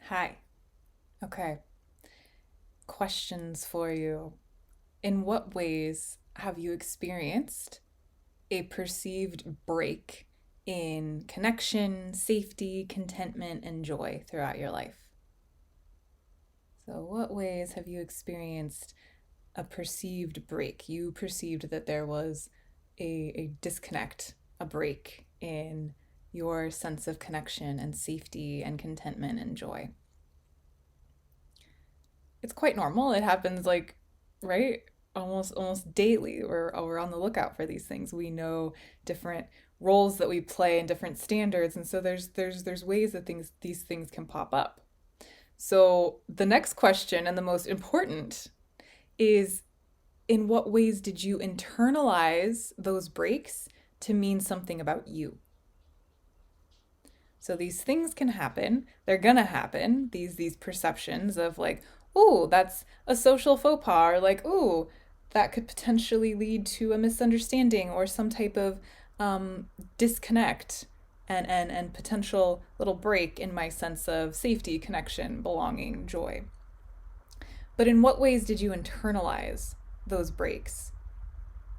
Hi. Okay. Questions for you. In what ways have you experienced a perceived break in connection, safety, contentment, and joy throughout your life? So, what ways have you experienced a perceived break? You perceived that there was a disconnect, a break in your sense of connection and safety and contentment and joy. It's quite normal. It happens right? Almost daily. We're on the lookout for these things. We know different roles that we play and different standards, and so there's ways that these things can pop up. So the next question, and the most important, is in what ways did you internalize those breaks to mean something about you? So these things can happen. They're gonna happen. These perceptions of like, oh, that's a social faux pas, or like, oh, that could potentially lead to a misunderstanding or some type of disconnect and potential little break in my sense of safety, connection, belonging, joy. But in what ways did you internalize those breaks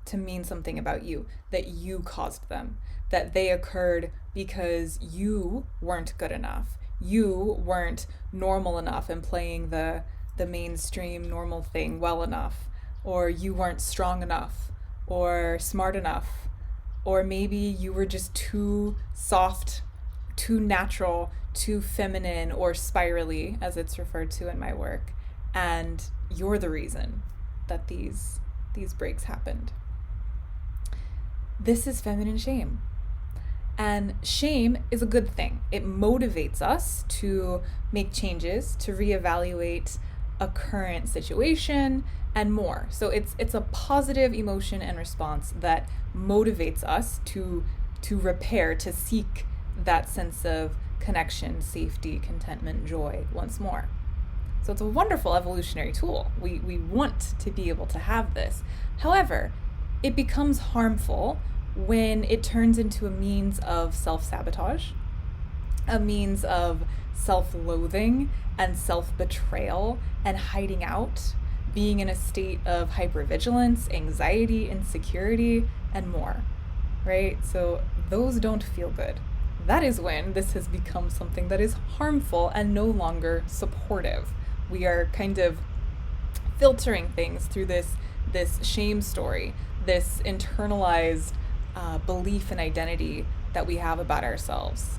to mean something about you, that you caused them, that they occurred because you weren't good enough, you weren't normal enough and playing the mainstream normal thing well enough, or you weren't strong enough or smart enough, or maybe you were just too soft, too natural, too feminine, or spirally, as it's referred to in my work, and you're the reason that these breaks happened. This is feminine shame. And shame is a good thing. It motivates us to make changes, to reevaluate a current situation and more. So it's a positive emotion and response that motivates us to repair, to seek that sense of connection, safety, contentment, joy once more. So it's a wonderful evolutionary tool. We want to be able to have this. However, it becomes harmful when it turns into a means of self-sabotage, a means of self-loathing and self-betrayal and hiding out, being in a state of hyper-vigilance, anxiety, insecurity, and more, right? So those don't feel good. That is when this has become something that is harmful and no longer supportive. We are kind of filtering things through this shame story, this internalized belief and identity that we have about ourselves.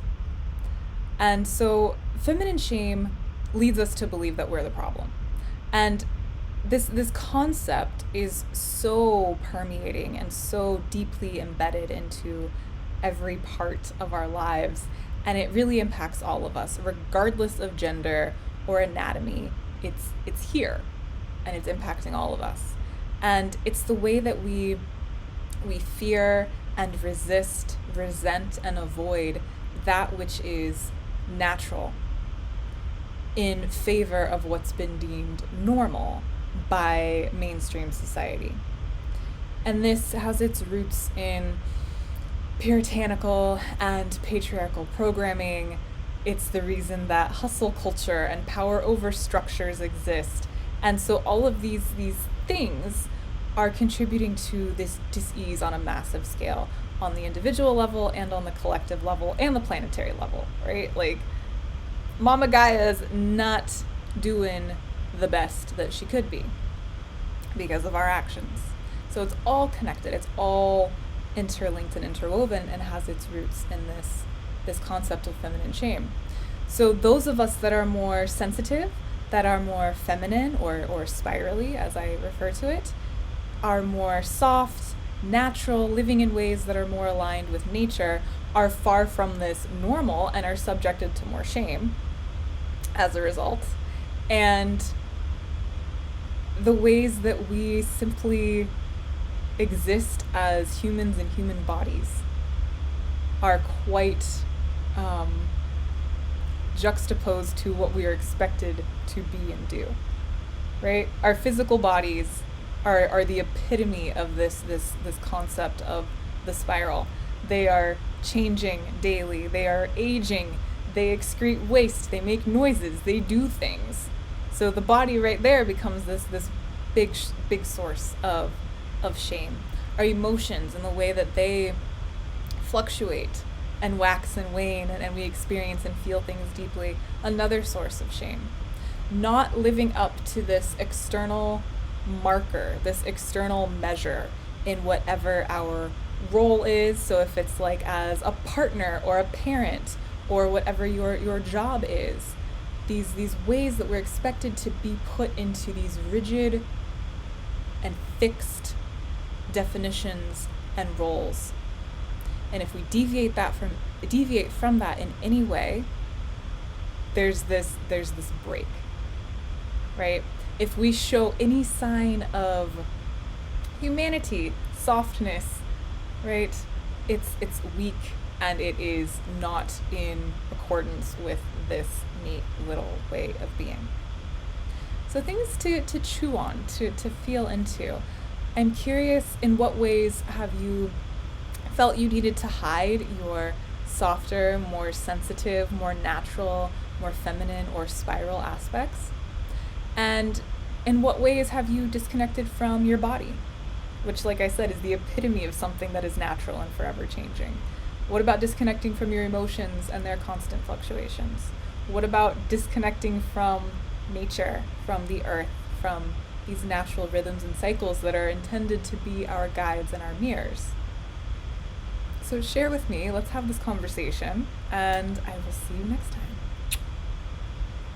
And so feminine shame leads us to believe that we're the problem. And this concept is so permeating and so deeply embedded into every part of our lives, and it really impacts all of us regardless of gender or anatomy. It's here, and it's impacting all of us. And it's the way that we fear and resist, resent, and avoid that which is natural in favor of what's been deemed normal by mainstream society. And this has its roots in puritanical and patriarchal programming. It's the reason that hustle culture and power over structures exist. And so all of these things are contributing to this dis-ease on a massive scale, on the individual level and on the collective level and the planetary level, right? Like, Mama Gaia's not doing the best that she could be because of our actions. So it's all connected. It's all interlinked and interwoven, and has its roots in this concept of feminine shame. So those of us that are more sensitive, that are more feminine or spirally, as I refer to it, are more soft, natural, living in ways that are more aligned with nature, are far from this normal and are subjected to more shame as a result. And the ways that we simply exist as humans in human bodies are quite juxtaposed to what we are expected to be and do, right? Our physical bodies are the epitome of this concept of the spiral. They are changing daily. They are aging they excrete waste, they make noises, they do things. So the body right there becomes this big source of shame. Our emotions and the way that they fluctuate and wax and wane, and we experience and feel things deeply, another source of shame. Not living up to this external marker, this external measure in whatever our role is. So if it's like as a partner or a parent or whatever your job is, these ways that we're expected to be put into these rigid and fixed definitions and roles. And if we deviate from that in any way, there's this break, right? If we show any sign of humanity, softness, right, it's weak, and it is not in accordance with this neat little way of being. So things to chew on, to feel into. I'm curious, in what ways have you felt you needed to hide your softer, more sensitive, more natural, more feminine or spiral aspects? And in what ways have you disconnected from your body, which, like I said, is the epitome of something that is natural and forever changing? What about disconnecting from your emotions and their constant fluctuations? What about disconnecting from nature, from the earth, from these natural rhythms and cycles that are intended to be our guides and our mirrors? So share with me, let's have this conversation, and I will see you next time.